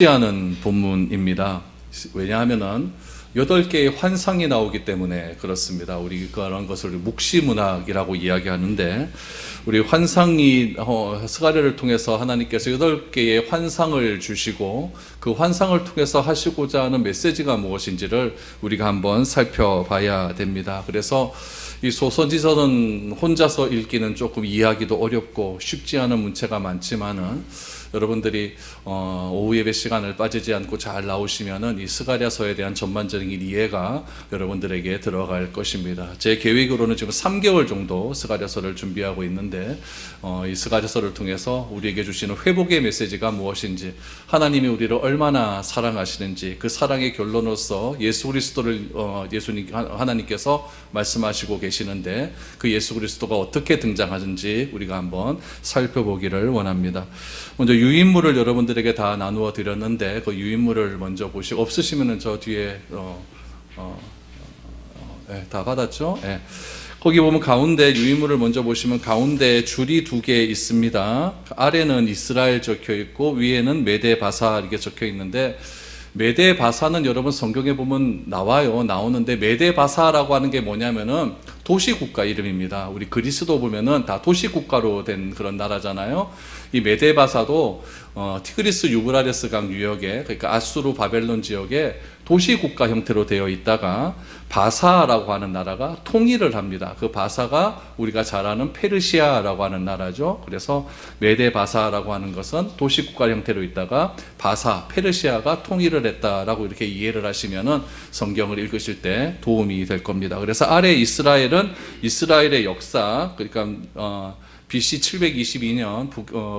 하는 본문입니다. 왜냐하면은 8개의 환상이 나오기 때문에 그렇습니다. 우리 그런 것을 묵시문학이라고 이야기하는데, 우리 환상이 스가랴를 통해서 하나님께서 8개의 환상을 주시고 그 환상을 통해서 하시고자 하는 메시지가 무엇인지를 우리가 한번 살펴봐야 됩니다. 그래서 이 소선지서는 혼자서 읽기는 조금 이해하기도 어렵고 쉽지 않은 문체가 많지만은, 여러분들이 오후 예배 시간을 빠지지 않고 잘 나오시면은 이 스가랴서에 대한 전반적인 이해가 여러분들에게 들어갈 것입니다. 제 계획으로는 지금 3개월 정도 스가랴서를 준비하고 있는데, 이 스가랴서를 통해서 우리에게 주시는 회복의 메시지가 무엇인지, 하나님이 우리를 얼마나 사랑하시는지, 그 사랑의 결론으로서 예수 그리스도를 하나님께서 말씀하시고 계시는데, 그 예수 그리스도가 어떻게 등장하는지 우리가 한번 살펴보기를 원합니다. 먼저 유인물을 여러분들에게 다 나누어 드렸는데, 그 유인물을 먼저 보시고, 없으시면은 저 뒤에 다 받았죠? 네. 거기 보면 가운데 유인물을 먼저 보시면 가운데 줄이 2개 있습니다. 아래는 이스라엘 적혀 있고 위에는 메데 바사 이렇게 적혀 있는데, 메데 바사는 여러분 성경에 보면 나오는데, 메데 바사라고 하는 게 뭐냐면은 도시국가 이름입니다. 우리 그리스도 보면은 다 도시국가로 된 그런 나라잖아요. 이 메데 바사도 티그리스 유브라데스 강 유역에, 그러니까 아수르 바벨론 지역에 도시국가 형태로 되어 있다가 바사라고 하는 나라가 통일을 합니다. 그 바사가 우리가 잘 아는 페르시아라고 하는 나라죠. 그래서 메데 바사라고 하는 것은 도시국가 형태로 있다가 바사, 페르시아가 통일을 했다라고 이렇게 이해를 하시면은 성경을 읽으실 때 도움이 될 겁니다. 그래서 아래 이스라엘은 이스라엘의 역사, 그러니까 BC 722년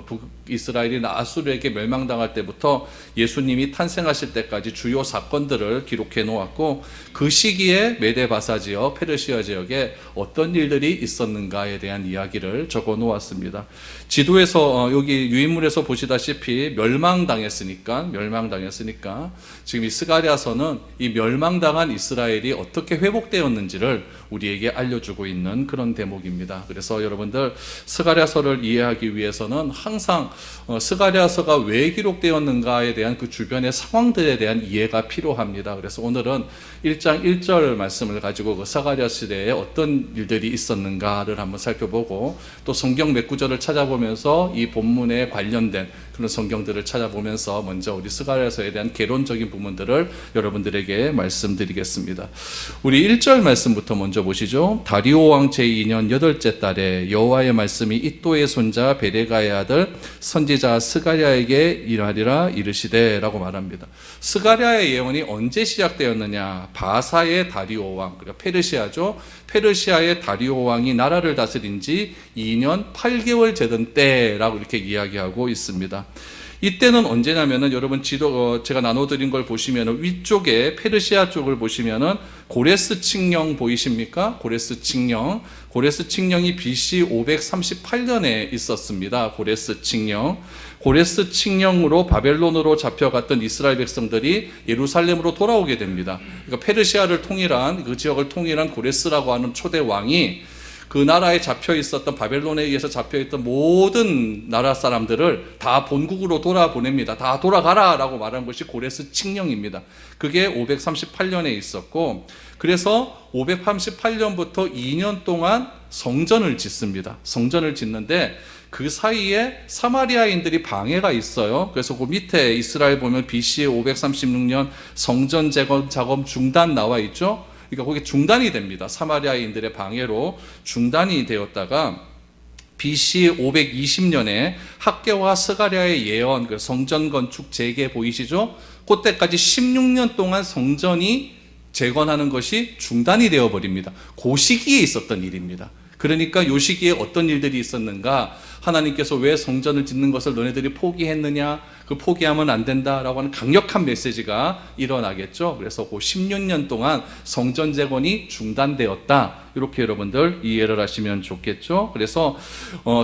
북이스라엘이 아수르에게 멸망당할 때부터 예수님이 탄생하실 때까지 주요 사건들을 기록해 놓았고, 그 시기에 메데바사 지역, 페르시아 지역에 어떤 일들이 있었는가에 대한 이야기를 적어 놓았습니다. 지도에서 여기 유인물에서 보시다시피 멸망당했으니까 지금 이 스가랴서는 이 멸망당한 이스라엘이 어떻게 회복되었는지를 우리에게 알려주고 있는 그런 대목입니다. 그래서 여러분들 스가랴서를 이해하기 위해서는 항상 스가랴서가 왜 기록되었는가에 대한 그 주변의 상황들에 대한 이해가 필요합니다. 그래서 오늘은 1장 1절 말씀을 가지고 그 스가랴 시대에 어떤 일들이 있었는가를 한번 살펴보고, 또 성경 몇 구절을 찾아보면서 이 본문에 관련된 그런 성경들을 찾아보면서 먼저 우리 스가랴서에 대한 개론적인 부분들을 여러분들에게 말씀드리겠습니다. 우리 1절 말씀부터 먼저 보시죠. 다리오 왕 제2년 8째 달에 여호와의 말씀이 이또의 손자 베레가의 아들 선지자 스가랴에게 일하리라 이르시되 라고 말합니다. 스가랴의 예언이 언제 시작되었느냐? 바사의 다리오 왕, 그러니까 페르시아죠. 페르시아의 다리오 왕이 나라를 다스린 지 2년 8개월 되던 때라고 이렇게 이야기하고 있습니다. 이때는 언제냐면은, 여러분 지도 제가 나눠드린 걸 보시면은 위쪽에 페르시아 쪽을 보시면은 고레스 칙령 보이십니까? 고레스 칙령이 BC 538년에 있었습니다. 고레스 칙령으로 바벨론으로 잡혀갔던 이스라엘 백성들이 예루살렘으로 돌아오게 됩니다. 그러니까 페르시아를 통일한, 그 지역을 통일한 고레스라고 하는 초대 왕이 그 나라에 잡혀 있었던, 바벨론에 의해서 잡혀 있던 모든 나라 사람들을 다 본국으로 돌아보냅니다. 다 돌아가라 라고 말한 것이 고레스 칙령입니다. 그게 538년에 있었고, 그래서 538년부터 2년 동안 성전을 짓습니다. 성전을 짓는데 그 사이에 사마리아인들이 방해가 있어요. 그래서 그 밑에 이스라엘 보면 BC 536년 성전 작업 중단 나와 있죠. 그러니까 거기 중단이 됩니다. 사마리아인들의 방해로 중단이 되었다가 BC 520년에 학개와 스가랴의 예언, 그 성전 건축 재개 보이시죠? 그때까지 16년 동안 성전이 재건하는 것이 중단이 되어버립니다. 그 시기에 있었던 일입니다. 그러니까 이 시기에 어떤 일들이 있었는가? 하나님께서 왜 성전을 짓는 것을 너네들이 포기했느냐? 그 포기하면 안 된다라고 하는 강력한 메시지가 일어나겠죠. 그래서 그 16년 동안 성전 재건이 중단되었다. 이렇게 여러분들 이해를 하시면 좋겠죠. 그래서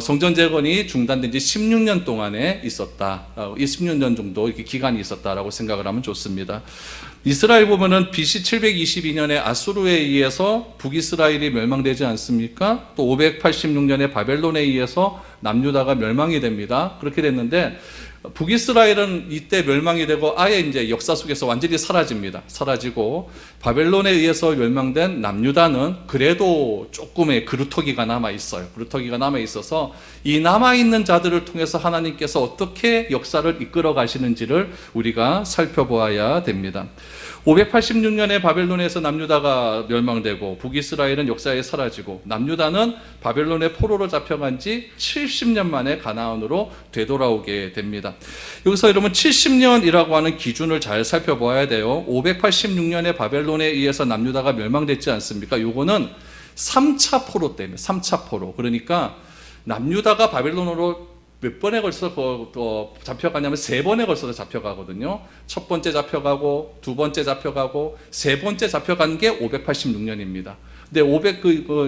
성전 재건이 중단된 지 16년 동안에 있었다. 이 16년 정도 이렇게 기간이 있었다라고 생각을 하면 좋습니다. 이스라엘 보면은 BC 722년에 아수르에 의해서 북이스라엘이 멸망되지 않습니까? 또 586년에 바벨론에 의해서 남유다가 멸망이 됩니다. 그렇게 됐는데 북이스라엘은 이때 멸망이 되고 아예 이제 역사 속에서 완전히 사라집니다. 사라지고 바벨론에 의해서 멸망된 남유다는 그래도 조금의 그루터기가 남아 있어요. 그루터기가 남아 있어서 이 남아 있는 자들을 통해서 하나님께서 어떻게 역사를 이끌어 가시는지를 우리가 살펴보아야 됩니다. 586년에 바벨론에서 남유다가 멸망되고 북이스라엘은 역사에 사라지고 남유다는 바벨론의 포로로 잡혀간 지 70년 만에 가나안으로 되돌아오게 됩니다. 여기서 여러분 70년이라고 하는 기준을 잘 살펴봐야 돼요. 586년에 바벨론에 의해서 남유다가 멸망됐지 않습니까? 요거는 3차 포로 때문에 3차 포로. 그러니까 남유다가 바벨론으로 몇 번에 걸쳐서 잡혀가냐면 3번에 걸쳐서 잡혀가거든요. 첫 번째 잡혀가고, 두 번째 잡혀가고, 세 번째 잡혀간 게 586년입니다. 근데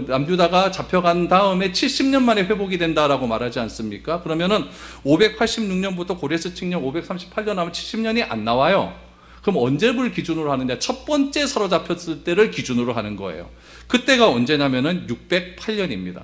남유다가 잡혀간 다음에 70년 만에 회복이 된다라고 말하지 않습니까? 그러면은 586년부터 고레스 칙령 538년 하면 70년이 안 나와요. 그럼 언제를 기준으로 하느냐? 첫 번째 사로잡혔을 때를 기준으로 하는 거예요. 그때가 언제냐면은 608년입니다.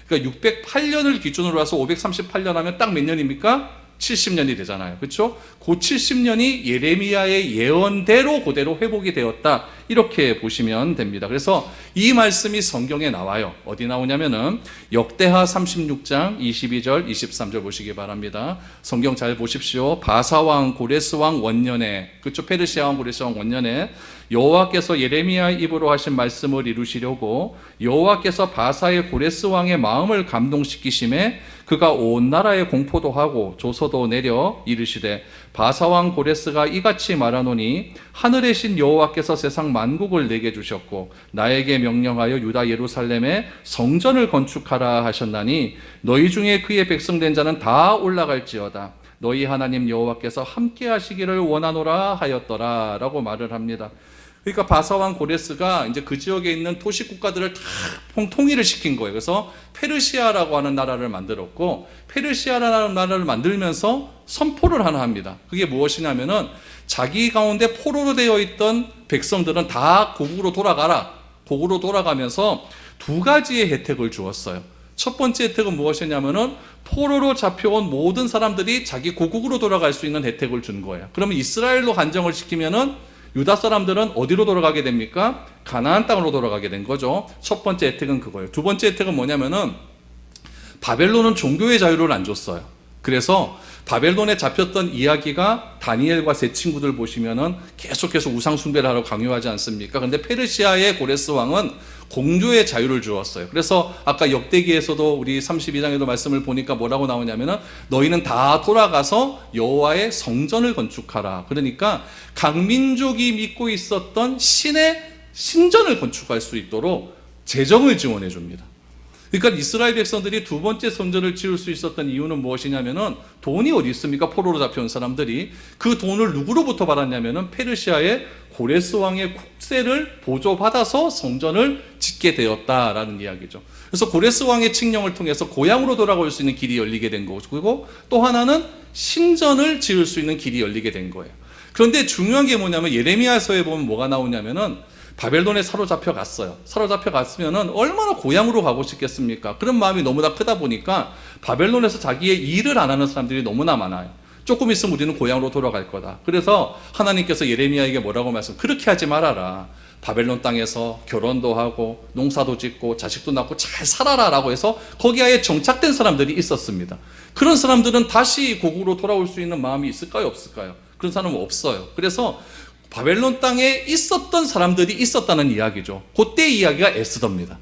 그러니까 608년을 기준으로 해서 538년 하면 딱 몇 년입니까? 70년이 되잖아요. 그렇죠? 그 70년이 예레미야의 예언대로 그대로 회복이 되었다. 이렇게 보시면 됩니다. 그래서 이 말씀이 성경에 나와요. 어디 나오냐면은 역대하 36장 22절 23절 보시기 바랍니다. 성경 잘 보십시오. 바사왕 고레스왕 원년에, 그렇죠? 페르시아왕 고레스왕 원년에 여호와께서 예레미야의 입으로 하신 말씀을 이루시려고 여호와께서 바사의 고레스 왕의 마음을 감동시키심에 그가 온 나라에 공포도 하고 조서도 내려 이르시되 바사 왕 고레스가 이같이 말하노니 하늘의 신 여호와께서 세상 만국을 내게 주셨고 나에게 명령하여 유다 예루살렘에 성전을 건축하라 하셨나니 너희 중에 그의 백성된 자는 다 올라갈지어다. 너희 하나님 여호와께서 함께 하시기를 원하노라 하였더라 라고 말을 합니다. 그러니까 바사왕 고레스가 이제 그 지역에 있는 도시 국가들을 다 통일을 시킨 거예요. 그래서 페르시아라고 하는 나라를 만들었고, 페르시아라는 나라를 만들면서 선포를 하나 합니다. 그게 무엇이냐면은 자기 가운데 포로로 되어 있던 백성들은 다 고국으로 돌아가라. 고국으로 돌아가면서 두 가지의 혜택을 주었어요. 첫 번째 혜택은 무엇이냐면은 포로로 잡혀온 모든 사람들이 자기 고국으로 돌아갈 수 있는 혜택을 준 거예요. 그러면 이스라엘로 간정을 시키면은 유다 사람들은 어디로 돌아가게 됩니까? 가나안 땅으로 돌아가게 된 거죠. 첫 번째 혜택은 그거예요. 두 번째 혜택은 뭐냐면은 바벨론은 종교의 자유를 안 줬어요. 그래서 바벨론에 잡혔던 이야기가 다니엘과 세 친구들 보시면은 계속해서 우상 숭배를 하러 강요하지 않습니까? 근데 페르시아의 고레스 왕은 공주의 자유를 주었어요. 그래서 아까 역대기에서도 우리 32장에도 말씀을 보니까 뭐라고 나오냐면은 너희는 다 돌아가서 여호와의 성전을 건축하라. 그러니까 각 민족이 믿고 있었던 신의 신전을 건축할 수 있도록 재정을 지원해 줍니다. 그러니까 이스라엘 백성들이 두 번째 성전을 지을 수 있었던 이유는 무엇이냐면은 돈이 어디 있습니까? 포로로 잡혀온 사람들이 그 돈을 누구로부터 받았냐면은 페르시아의 고레스 왕의 국세를 보조받아서 성전을 짓게 되었다라는 이야기죠. 그래서 고레스 왕의 칙령을 통해서 고향으로 돌아올 수 있는 길이 열리게 된 거고, 그리고 또 하나는 신전을 지을 수 있는 길이 열리게 된 거예요. 그런데 중요한 게 뭐냐면 예레미야서에 보면 뭐가 나오냐면은 바벨론에 사로잡혀 갔어요. 사로잡혀 갔으면은 얼마나 고향으로 가고 싶겠습니까? 그런 마음이 너무나 크다 보니까 바벨론에서 자기의 일을 안 하는 사람들이 너무나 많아요. 조금 있으면 우리는 고향으로 돌아갈 거다. 그래서 하나님께서 예레미야에게 뭐라고 그렇게 하지 말아라. 바벨론 땅에서 결혼도 하고 농사도 짓고 자식도 낳고 잘 살아라 라고 해서 거기에 정착된 사람들이 있었습니다. 그런 사람들은 다시 고국으로 돌아올 수 있는 마음이 있을까요? 없을까요? 그런 사람은 없어요. 그래서 바벨론 땅에 있었던 사람들이 있었다는 이야기죠. 그때 이야기가 에스더입니다.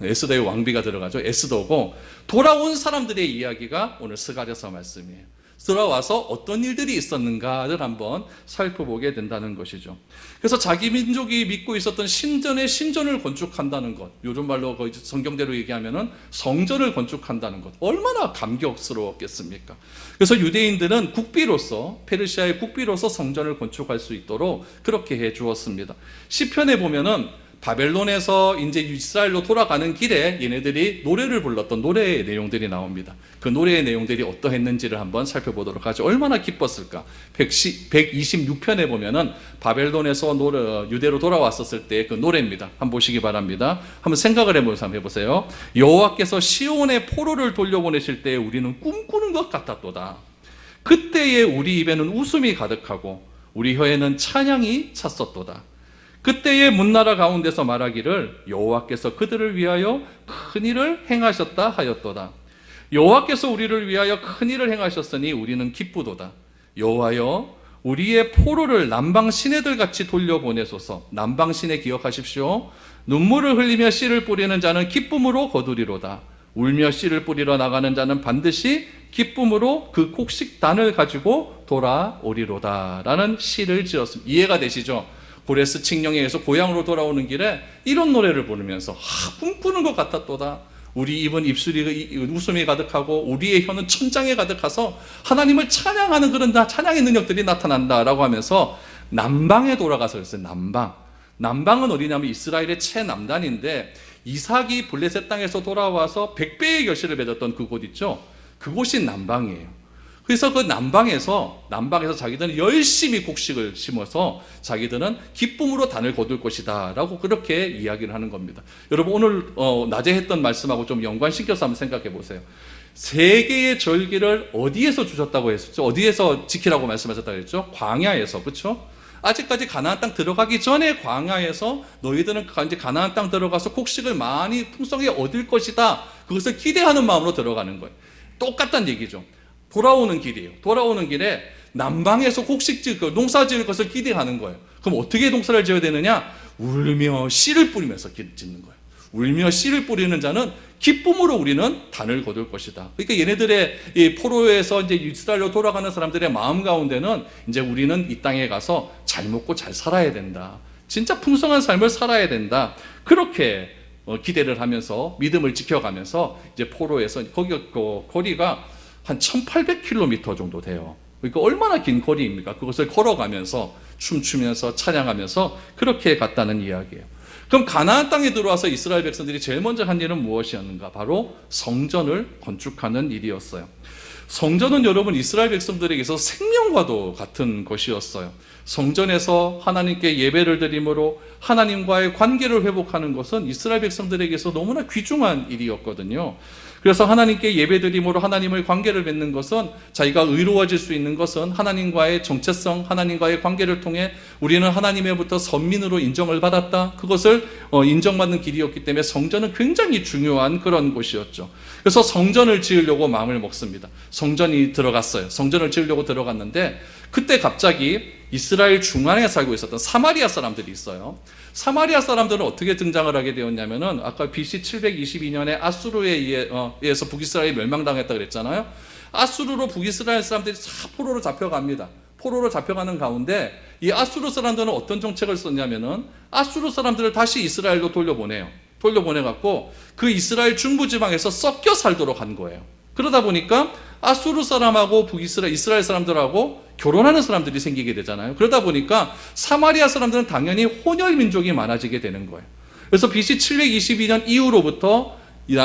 에스더의 왕비가 들어가죠. 에스더고 돌아온 사람들의 이야기가 오늘 스가랴서 말씀이에요. 돌아와서 어떤 일들이 있었는가를 한번 살펴보게 된다는 것이죠. 그래서 자기 민족이 믿고 있었던 신전의 신전을 건축한다는 것, 요즘 말로 거의 성경대로 얘기하면은 성전을 건축한다는 것, 얼마나 감격스러웠겠습니까? 그래서 유대인들은 국비로서, 페르시아의 국비로서 성전을 건축할 수 있도록 그렇게 해 주었습니다. 시편에 보면은 바벨론에서 이제 이스라엘로 돌아가는 길에 얘네들이 노래를 불렀던 노래의 내용들이 나옵니다. 그 노래의 내용들이 어떠했는지를 한번 살펴보도록 하죠. 얼마나 기뻤을까? 126편에 보면은 바벨론에서 유대로 돌아왔었을 때 그 노래입니다. 한번 보시기 바랍니다. 한번 생각을 해보세요. 여호와께서 시온의 포로를 돌려보내실 때 우리는 꿈꾸는 것 같았도다. 그때에 우리 입에는 웃음이 가득하고 우리 혀에는 찬양이 찼었도다. 그때의 문나라 가운데서 말하기를 여호와께서 그들을 위하여 큰 일을 행하셨다 하였도다. 여호와께서 우리를 위하여 큰 일을 행하셨으니 우리는 기쁘도다. 여호와여 우리의 포로를 남방 시내들 같이 돌려보내소서. 남방 시내 기억하십시오. 눈물을 흘리며 씨를 뿌리는 자는 기쁨으로 거두리로다. 울며 씨를 뿌리러 나가는 자는 반드시 기쁨으로 그 곡식단을 가지고 돌아오리로다 라는 시를 지었습니다. 이해가 되시죠? 고레스 칙령에 의해서 고향으로 돌아오는 길에 이런 노래를 부르면서 꿈꾸는 것 같았도다. 우리 입은 입술이 웃음이 가득하고 우리의 혀는 천장에 가득해서 하나님을 찬양하는 그런 찬양의 능력들이 나타난다라고 하면서 남방에 돌아가서 했어요. 남방은 어디냐면 이스라엘의 최남단인데 이삭이 블레셋 땅에서 돌아와서 100배의 결실을 맺었던 그곳 있죠. 그곳이 남방이에요. 그래서 그 남방에서 자기들은 열심히 곡식을 심어서 자기들은 기쁨으로 단을 거둘 것이다 라고 그렇게 이야기를 하는 겁니다. 여러분 오늘 낮에 했던 말씀하고 좀 연관시켜서 한번 생각해 보세요. 세 개의 절기를 어디에서 주셨다고 했었죠? 어디에서 지키라고 말씀하셨다고 했죠? 광야에서. 그렇죠? 아직까지 가나안 땅 들어가기 전에 광야에서 너희들은 이제 가나안 땅 들어가서 곡식을 많이 풍성하게 얻을 것이다. 그것을 기대하는 마음으로 들어가는 거예요. 똑같다는 얘기죠. 돌아오는 길이에요. 돌아오는 길에 남방에서 농사 지을 것을 기대하는 거예요. 그럼 어떻게 농사를 지어야 되느냐? 울며 씨를 뿌리면서 짓는 거예요. 울며 씨를 뿌리는 자는 기쁨으로 우리는 단을 거둘 것이다. 그러니까 얘네들의 이 포로에서 이제 이스라엘로 돌아가는 사람들의 마음 가운데는 이제 우리는 이 땅에 가서 잘 먹고 잘 살아야 된다. 진짜 풍성한 삶을 살아야 된다. 그렇게 기대를 하면서 믿음을 지켜가면서 이제 포로에서 거리가 한 1800km 정도 돼요. 그러니까 얼마나 긴 거리입니까? 그것을 걸어가면서 춤추면서 찬양하면서 그렇게 갔다는 이야기예요. 그럼 가나안 땅에 들어와서 이스라엘 백성들이 제일 먼저 한 일은 무엇이었는가? 바로 성전을 건축하는 일이었어요. 성전은 여러분 이스라엘 백성들에게서 생명과도 같은 것이었어요. 성전에서 하나님께 예배를 드림으로 하나님과의 관계를 회복하는 것은 이스라엘 백성들에게서 너무나 귀중한 일이었거든요. 그래서 하나님께 예배드림으로 하나님의 관계를 맺는 것은 자기가 의로워질 수 있는 것은 하나님과의 정체성, 하나님과의 관계를 통해 우리는 하나님으로부터 선민으로 인정을 받았다. 그것을 인정받는 길이었기 때문에 성전은 굉장히 중요한 그런 곳이었죠. 그래서 성전을 지으려고 마음을 먹습니다. 성전이 들어갔어요. 성전을 지으려고 들어갔는데 그때 갑자기 이스라엘 중앙에 살고 있었던 사마리아 사람들이 있어요. 사마리아 사람들은 어떻게 등장을 하게 되었냐면은 아까 BC 722년에 아수르에 의해서 북이스라엘이 멸망당했다 그랬잖아요. 아수르로 북이스라엘 사람들이 다 포로로 잡혀갑니다. 포로로 잡혀가는 가운데 이 아수르 사람들은 어떤 정책을 썼냐면은 아수르 사람들을 다시 이스라엘로 돌려보내요. 돌려보내갖고 그 이스라엘 중부지방에서 섞여 살도록 한 거예요. 그러다 보니까 아수르 사람하고 이스라엘 사람들하고 결혼하는 사람들이 생기게 되잖아요. 그러다 보니까 사마리아 사람들은 당연히 혼혈 민족이 많아지게 되는 거예요. 그래서 BC 722년 이후로부터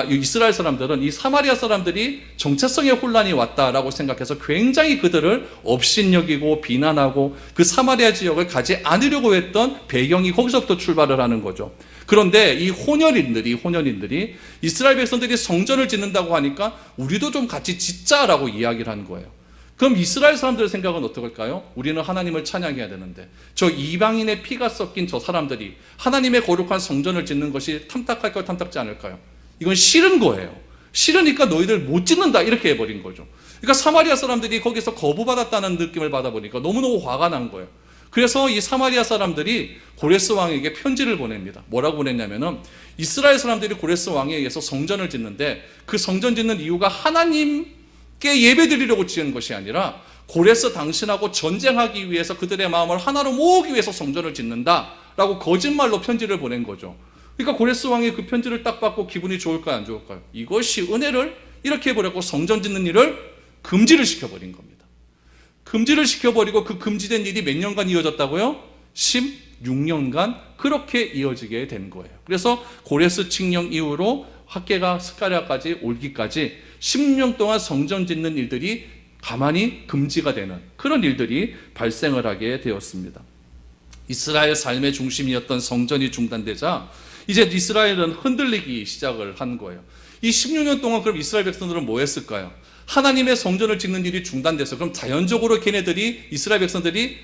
이스라엘 사람들은 이 사마리아 사람들이 정체성의 혼란이 왔다라고 생각해서 굉장히 그들을 업신여기고 비난하고 그 사마리아 지역을 가지 않으려고 했던 배경이 거기서부터 출발을 하는 거죠. 그런데 이 혼혈인들이 이스라엘 백성들이 성전을 짓는다고 하니까 우리도 좀 같이 짓자라고 이야기를 한 거예요. 그럼 이스라엘 사람들의 생각은 어떨까요? 우리는 하나님을 찬양해야 되는데 저 이방인의 피가 섞인 저 사람들이 하나님의 거룩한 성전을 짓는 것이 탐탁할까요? 탐탁지 않을까요? 이건 싫은 거예요. 싫으니까 너희들 못 짓는다 이렇게 해버린 거죠. 그러니까 사마리아 사람들이 거기서 거부받았다는 느낌을 받아보니까 너무너무 화가 난 거예요. 그래서 이 사마리아 사람들이 고레스 왕에게 편지를 보냅니다. 뭐라고 보냈냐면은 이스라엘 사람들이 고레스 왕에 의해서 성전을 짓는데 그 성전 짓는 이유가 하나님께 예배드리려고 지은 것이 아니라 고레스 당신하고 전쟁하기 위해서 그들의 마음을 하나로 모으기 위해서 성전을 짓는다라고 거짓말로 편지를 보낸 거죠. 그러니까 고레스 왕이 그 편지를 딱 받고 기분이 좋을까요, 안 좋을까요? 이것이 은혜를 이렇게 해버렸고 성전 짓는 일을 금지를 시켜버린 겁니다. 금지를 시켜버리고 그 금지된 일이 몇 년간 이어졌다고요? 16년간 그렇게 이어지게 된 거예요. 그래서 고레스 칙령 이후로 학계가 스가랴까지 올기까지 10년 동안 성전 짓는 일들이 가만히 금지가 되는 그런 일들이 발생을 하게 되었습니다. 이스라엘 삶의 중심이었던 성전이 중단되자 이제 이스라엘은 흔들리기 시작을 한 거예요. 이 16년 동안 그럼 이스라엘 백성들은 뭐 했을까요? 하나님의 성전을 짓는 일이 중단돼서 그럼 자연적으로 걔네들이 이스라엘 백성들이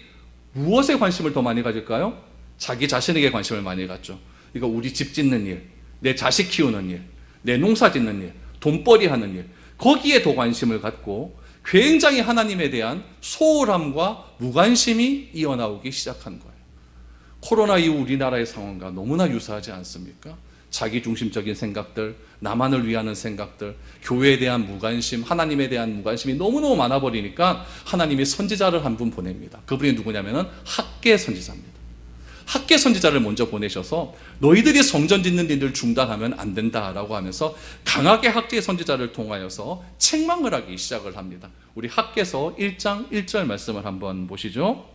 무엇에 관심을 더 많이 가질까요? 자기 자신에게 관심을 많이 갖죠. 그러니까 우리 집 짓는 일, 내 자식 키우는 일, 내 농사 짓는 일, 돈벌이 하는 일, 거기에 더 관심을 갖고 굉장히 하나님에 대한 소홀함과 무관심이 이어나오기 시작한 거예요. 코로나 이후 우리나라의 상황과 너무나 유사하지 않습니까? 자기중심적인 생각들, 나만을 위하는 생각들, 교회에 대한 무관심, 하나님에 대한 무관심이 너무너무 많아버리니까 하나님이 선지자를 한 분 보냅니다. 그분이 누구냐면은 학개 선지자입니다. 학개 선지자를 먼저 보내셔서 너희들이 성전 짓는 일을 중단하면 안 된다라고 하면서 강하게 학개 선지자를 통하여서 책망을 하기 시작을 합니다. 우리 학개서 1장 1절 말씀을 한번 보시죠.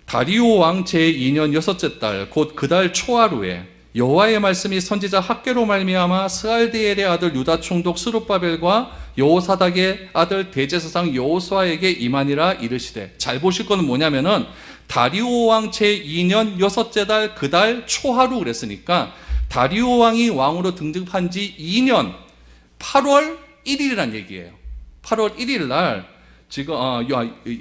다리오 왕 제2년 여섯째 달 곧 그 달 초하루에 여호와의 말씀이 선지자 학개로 말미암아 스알디엘의 아들 유다 총독 스룹바벨과 여호사닥의 아들 대제사장 여호수아에게 임하니라 이르시되, 잘 보실 거는 뭐냐면은 다리오 왕 제2년 여섯째 달 그 달 초하루 그랬으니까 다리오 왕이 왕으로 등극한 지 2년 8월 1일이란 얘기예요. 8월 1일 날 지금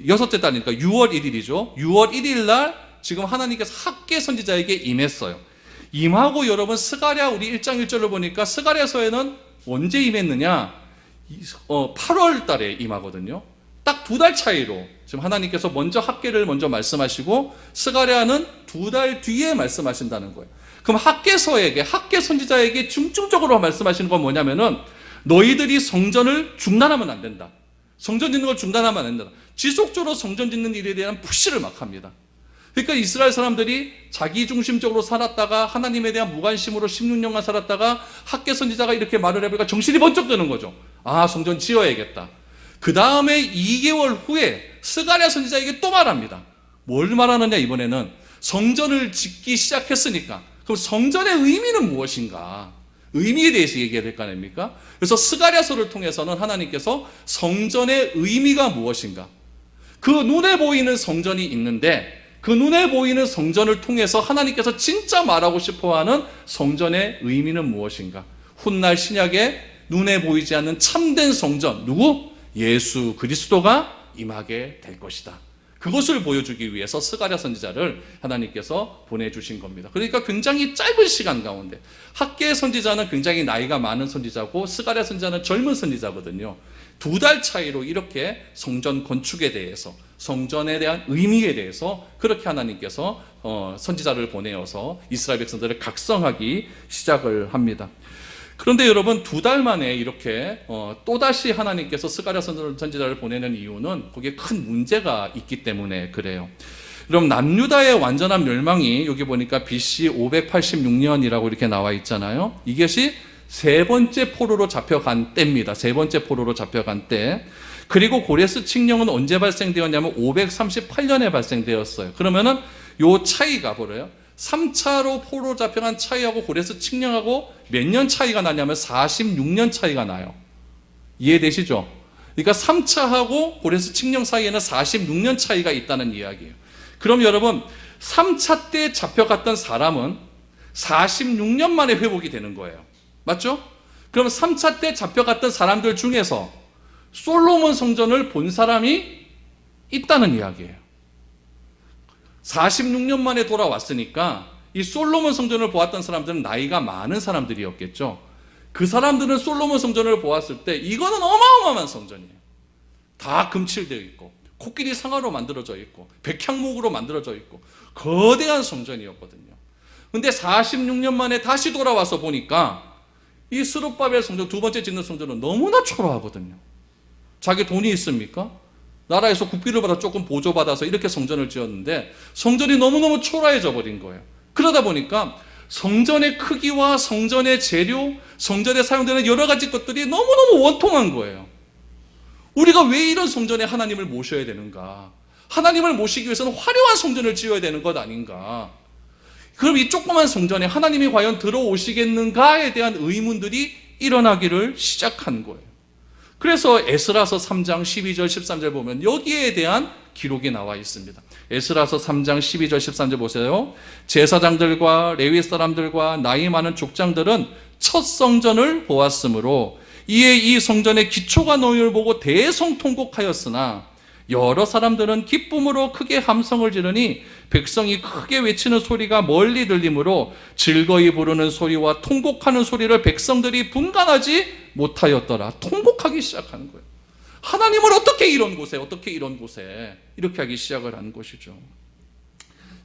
여섯째 달이니까 6월 1일이죠. 6월 1일 날 지금 하나님께서 학개 선지자에게 임했어요. 임하고 여러분 스가랴 우리 1장 1절을 보니까 스가랴서에는 언제 임했느냐? 8월 달에 임하거든요. 딱 2달 차이로 지금 하나님께서 먼저 학개를 먼저 말씀하시고 스가랴는 2달 뒤에 말씀하신다는 거예요. 그럼 학개서에게 학개 선지자에게 중점적으로 말씀하시는 건 뭐냐면은 너희들이 성전을 중단하면 안 된다. 성전 짓는 걸 중단하면 안 된다. 지속적으로 성전 짓는 일에 대한 푸시를 막 합니다. 그러니까 이스라엘 사람들이 자기중심적으로 살았다가 하나님에 대한 무관심으로 16년간 살았다가 학개 선지자가 이렇게 말을 해보니까 정신이 번쩍 드는 거죠. 아, 성전 지어야겠다. 그 다음에 2개월 후에 스가랴 선지자에게 또 말합니다. 뭘 말하느냐 이번에는 성전을 짓기 시작했으니까 그럼 성전의 의미는 무엇인가? 의미에 대해서 얘기해야 될 거 아닙니까? 그래서 스가랴서를 통해서는 하나님께서 성전의 의미가 무엇인가? 그 눈에 보이는 성전이 있는데 그 눈에 보이는 성전을 통해서 하나님께서 진짜 말하고 싶어하는 성전의 의미는 무엇인가? 훗날 신약에 눈에 보이지 않는 참된 성전, 누구? 예수 그리스도가 임하게 될 것이다. 그것을 보여주기 위해서 스가랴 선지자를 하나님께서 보내주신 겁니다. 그러니까 굉장히 짧은 시간 가운데 학개 선지자는 굉장히 나이가 많은 선지자고 스가랴 선지자는 젊은 선지자거든요. 2달 차이로 이렇게 성전 건축에 대해서 성전에 대한 의미에 대해서 그렇게 하나님께서 선지자를 보내어서 이스라엘 백성들을 각성하기 시작을 합니다. 그런데 여러분 2달 만에 이렇게 또다시 하나님께서 스가랴 선지자를 보내는 이유는 거기에 큰 문제가 있기 때문에 그래요. 그럼 남유다의 완전한 멸망이 여기 보니까 BC 586년이라고 이렇게 나와 있잖아요. 이것이 세 번째 포로로 잡혀간 때입니다. 세 번째 포로로 잡혀간 때. 그리고 고레스 칙령은 언제 발생되었냐면 538년에 발생되었어요. 그러면은 요 차이가 뭐래요? 3차로 포로 잡혀간 차이하고 고레스 칙령하고 몇 년 차이가 나냐면 46년 차이가 나요. 이해되시죠? 그러니까 3차하고 고레스 칙령 사이에는 46년 차이가 있다는 이야기예요. 그럼 여러분 3차 때 잡혀갔던 사람은 46년 만에 회복이 되는 거예요. 맞죠? 그럼 3차 때 잡혀갔던 사람들 중에서 솔로몬 성전을 본 사람이 있다는 이야기예요. 46년 만에 돌아왔으니까 이 솔로몬 성전을 보았던 사람들은 나이가 많은 사람들이었겠죠. 그 사람들은 솔로몬 성전을 보았을 때 이거는 어마어마한 성전이에요. 다 금칠되어 있고 코끼리 상아로 만들어져 있고 백향목으로 만들어져 있고 거대한 성전이었거든요. 근데 46년 만에 다시 돌아와서 보니까 이 스룹바벨 성전, 두 번째 짓는 성전은 너무나 초라하거든요. 자기 돈이 있습니까? 나라에서 국비를 받아 조금 보조받아서 이렇게 성전을 지었는데 성전이 너무너무 초라해져 버린 거예요. 그러다 보니까 성전의 크기와 성전의 재료, 성전에 사용되는 여러 가지 것들이 너무너무 원통한 거예요. 우리가 왜 이런 성전에 하나님을 모셔야 되는가? 하나님을 모시기 위해서는 화려한 성전을 지어야 되는 것 아닌가? 그럼 이 조그만 성전에 하나님이 과연 들어오시겠는가에 대한 의문들이 일어나기를 시작한 거예요. 그래서 에스라서 3장 12절 13절 보면 여기에 대한 기록이 나와 있습니다. 에스라서 3장 12절 13절 보세요. 제사장들과 레위 사람들과 나이 많은 족장들은 첫 성전을 보았으므로 이에 이 성전의 기초가 놓임을 보고 대성통곡하였으나 여러 사람들은 기쁨으로 크게 함성을 지르니 백성이 크게 외치는 소리가 멀리 들리므로 즐거이 부르는 소리와 통곡하는 소리를 백성들이 분간하지 못하였더라. 통곡하기 시작하는 거예요. 하나님을 어떻게 이런 곳에 이렇게 하기 시작을 한 것이죠.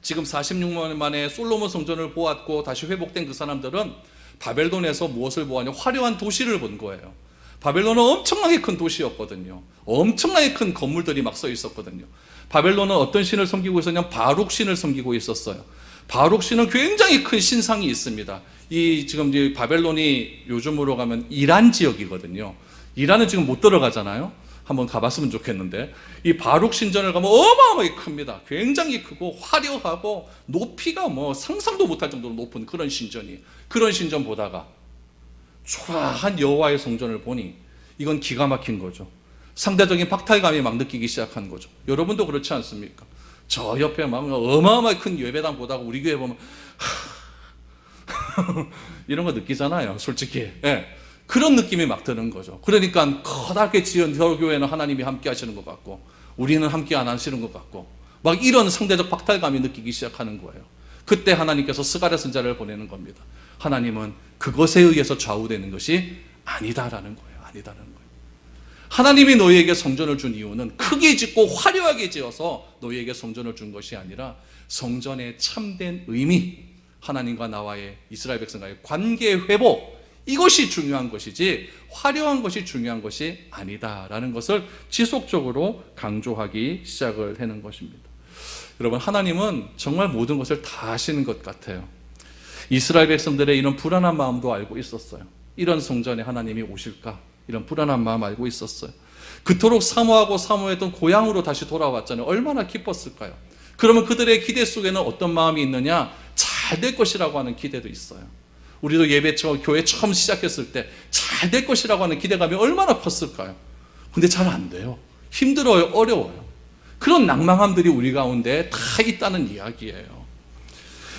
지금 46년 만에 솔로몬 성전을 보았고 다시 회복된 그 사람들은 바벨론에서 무엇을 보았냐? 화려한 도시를 본 거예요. 바벨론은 엄청나게 큰 도시였거든요. 엄청나게 큰 건물들이 막 서 있었거든요. 바벨론은 어떤 신을 섬기고 있었냐면 바룩 신을 섬기고 있었어요. 바룩 신은 굉장히 큰 신상이 있습니다. 지금 바벨론이 요즘으로 가면 이란 지역이거든요. 이란은 지금 못 들어가잖아요. 한번 가봤으면 좋겠는데, 이 바룩 신전을 가면 어마어마하게 큽니다. 굉장히 크고 화려하고 높이가 상상도 못할 정도로 높은 그런 신전이, 그런 신전 보다가 초라한 여호와의 성전을 보니 이건 기가 막힌 거죠. 상대적인 박탈감이 막 느끼기 시작한 거죠. 여러분도 그렇지 않습니까? 저 옆에 막 어마어마하게 큰 예배당 보다가 우리 교회 보면 이런 거 느끼잖아요, 솔직히. 그런 느낌이 막 드는 거죠. 그러니까 커다랗게 지은 저 교회는 하나님이 함께 하시는 것 같고 우리는 함께 안 하시는 것 같고 막 이런 상대적 박탈감이 느끼기 시작하는 거예요. 그때 하나님께서 스가랴 선지자를 보내는 겁니다. 하나님은 그것에 의해서 좌우되는 것이 아니다라는 거예요. 아니다라는 거예요. 하나님이 너희에게 성전을 준 이유는 크게 짓고 화려하게 지어서 너희에게 성전을 준 것이 아니라 성전의 참된 의미, 하나님과 나와의 이스라엘 백성과의 관계 회복, 이것이 중요한 것이지 화려한 것이 중요한 것이 아니다라는 것을 지속적으로 강조하기 시작을 하는 것입니다. 여러분, 하나님은 정말 모든 것을 다 아시는 것 같아요. 이스라엘 백성들의 이런 불안한 마음도 알고 있었어요. 이런 성전에 하나님이 오실까? 이런 불안한 마음 알고 있었어요. 그토록 사모하고 사모했던 고향으로 다시 돌아왔잖아요. 얼마나 기뻤을까요? 그러면 그들의 기대 속에는 어떤 마음이 있느냐? 잘 될 것이라고 하는 기대도 있어요. 우리도 교회 처음 시작했을 때 잘 될 것이라고 하는 기대감이 얼마나 컸을까요? 근데 잘 안 돼요. 힘들어요. 어려워요. 그런 낭망함들이 우리 가운데 다 있다는 이야기예요.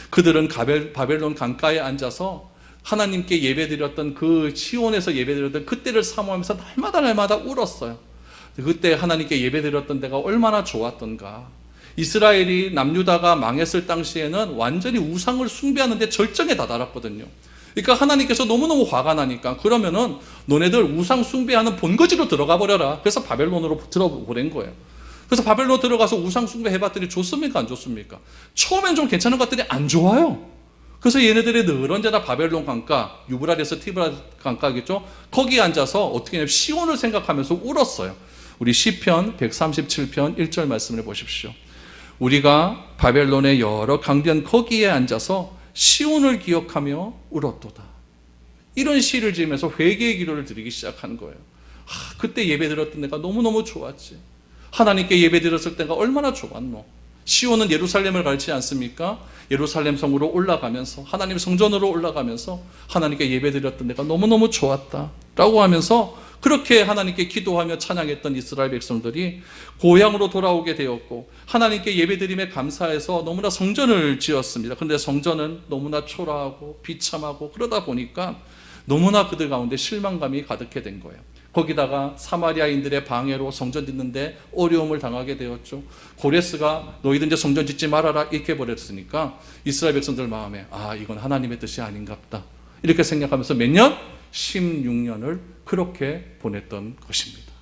그들은 바벨론 강가에 앉아서 하나님께 예배드렸던 그 시온에서 예배드렸던 그때를 사모하면서 날마다 울었어요. 그때 하나님께 예배드렸던 데가 얼마나 좋았던가. 이스라엘이 남유다가 망했을 당시에는 완전히 우상을 숭배하는데 절정에 다다랐거든요. 그러니까 하나님께서 너무너무 화가 나니까 그러면은 너네들 우상 숭배하는 본거지로 들어가 버려라. 그래서 바벨론으로 들어보낸 거예요. 그래서 바벨론 들어가서 우상 숭배 해봤더니 좋습니까? 안 좋습니까? 처음엔 좀 괜찮은 것들이 안 좋아요. 그래서 얘네들이 늘 언제나 바벨론 강가, 유브라데스 티브라 강가겠죠? 거기에 앉아서 어떻게 하냐면 시온을 생각하면서 울었어요. 우리 시편 137편 1절 말씀을 보십시오. 우리가 바벨론의 여러 강변 거기에 앉아서 시온을 기억하며 울었도다. 이런 시를 지으면서 회개의 기도를 드리기 시작한 거예요. 그때 예배 드렸던 데가 너무너무 좋았지. 하나님께 예배 드렸을 때가 얼마나 좋았노. 시온은 예루살렘을 가르치지 않습니까? 예루살렘 성으로 올라가면서 하나님 성전으로 올라가면서 하나님께 예배 드렸던 데가 너무너무 좋았다 라고 하면서 그렇게 하나님께 기도하며 찬양했던 이스라엘 백성들이 고향으로 돌아오게 되었고 하나님께 예배드림에 감사해서 너무나 성전을 지었습니다. 그런데 성전은 너무나 초라하고 비참하고 그러다 보니까 너무나 그들 가운데 실망감이 가득해 된 거예요. 거기다가 사마리아인들의 방해로 성전 짓는데 어려움을 당하게 되었죠. 고레스가 너희들 이제 성전 짓지 말아라 이렇게 버렸으니까 이스라엘 백성들 마음에 이건 하나님의 뜻이 아닌가 보다 이렇게 생각하면서 몇 년? 16년을 그렇게 보냈던 것입니다.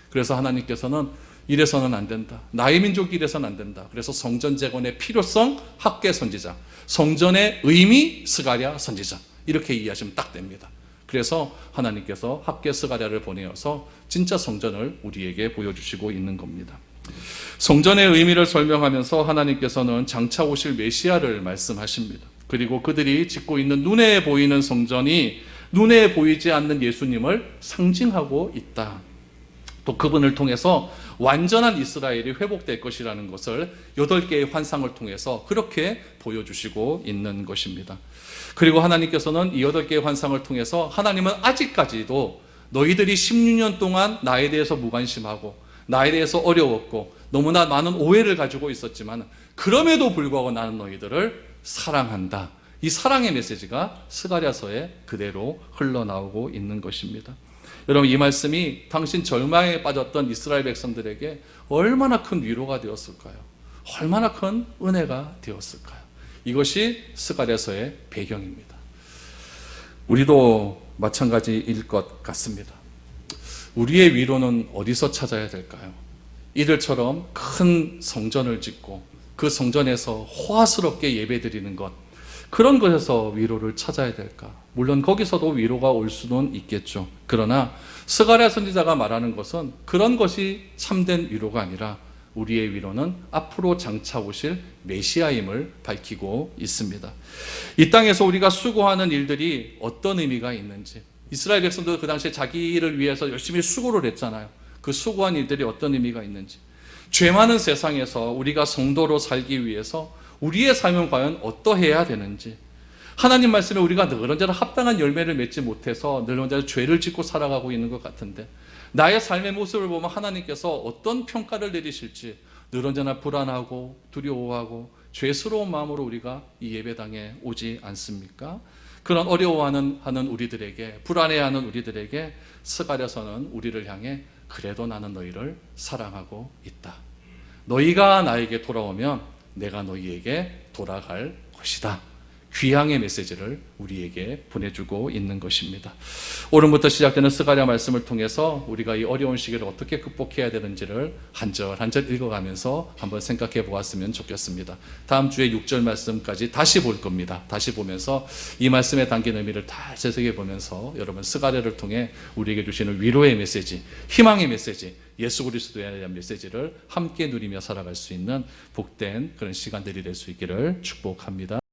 그래서 하나님께서는 이래서는 안 된다. 나의 민족이 이래서는 안 된다. 그래서 성전 재건의 필요성 학개 선지자, 성전의 의미 스가랴 선지자 이렇게 이해하시면 딱 됩니다. 그래서 하나님께서 학개 스가랴를 보내어서 진짜 성전을 우리에게 보여주시고 있는 겁니다. 성전의 의미를 설명하면서 하나님께서는 장차 오실 메시아를 말씀하십니다. 그리고 그들이 짓고 있는 눈에 보이는 성전이 눈에 보이지 않는 예수님을 상징하고 있다. 또 그분을 통해서 완전한 이스라엘이 회복될 것이라는 것을 8개의 환상을 통해서 그렇게 보여주시고 있는 것입니다. 그리고 하나님께서는 이 8개의 환상을 통해서 하나님은 아직까지도 너희들이 16년 동안 나에 대해서 무관심하고 나에 대해서 어려웠고 너무나 많은 오해를 가지고 있었지만 그럼에도 불구하고 나는 너희들을 사랑한다. 이 사랑의 메시지가 스가랴서에 그대로 흘러나오고 있는 것입니다. 여러분, 이 말씀이 당신 절망에 빠졌던 이스라엘 백성들에게 얼마나 큰 위로가 되었을까요? 얼마나 큰 은혜가 되었을까요? 이것이 스가랴서의 배경입니다. 우리도 마찬가지일 것 같습니다. 우리의 위로는 어디서 찾아야 될까요? 이들처럼 큰 성전을 짓고 그 성전에서 호화스럽게 예배드리는 것, 그런 것에서 위로를 찾아야 될까? 물론 거기서도 위로가 올 수는 있겠죠. 그러나 스가랴 선지자가 말하는 것은 그런 것이 참된 위로가 아니라 우리의 위로는 앞으로 장차 오실 메시아임을 밝히고 있습니다. 이 땅에서 우리가 수고하는 일들이 어떤 의미가 있는지, 이스라엘 백성도 그 당시에 자기를 위해서 열심히 수고를 했잖아요. 그 수고한 일들이 어떤 의미가 있는지, 죄 많은 세상에서 우리가 성도로 살기 위해서 우리의 삶은 과연 어떠해야 되는지, 하나님 말씀에 우리가 늘 언제나 합당한 열매를 맺지 못해서 늘 언제나 죄를 짓고 살아가고 있는 것 같은데, 나의 삶의 모습을 보면 하나님께서 어떤 평가를 내리실지 늘 언제나 불안하고 두려워하고 죄스러운 마음으로 우리가 이 예배당에 오지 않습니까? 그런 어려워하는 우리들에게, 불안해하는 우리들에게 스가랴서는 우리를 향해 그래도 나는 너희를 사랑하고 있다. 너희가 나에게 돌아오면 내가 너희에게 돌아갈 것이다. 귀향의 메시지를 우리에게 보내주고 있는 것입니다. 오늘부터 시작되는 스가랴 말씀을 통해서 우리가 이 어려운 시기를 어떻게 극복해야 되는지를 한 절 한 절 읽어가면서 한번 생각해 보았으면 좋겠습니다. 다음 주에 6절 말씀까지 다시 볼 겁니다. 다시 보면서 이 말씀에 담긴 의미를 다 재생해 보면서 여러분, 스가랴를 통해 우리에게 주시는 위로의 메시지, 희망의 메시지, 예수 그리스도에 대한 메시지를 함께 누리며 살아갈 수 있는 복된 그런 시간들이 될 수 있기를 축복합니다.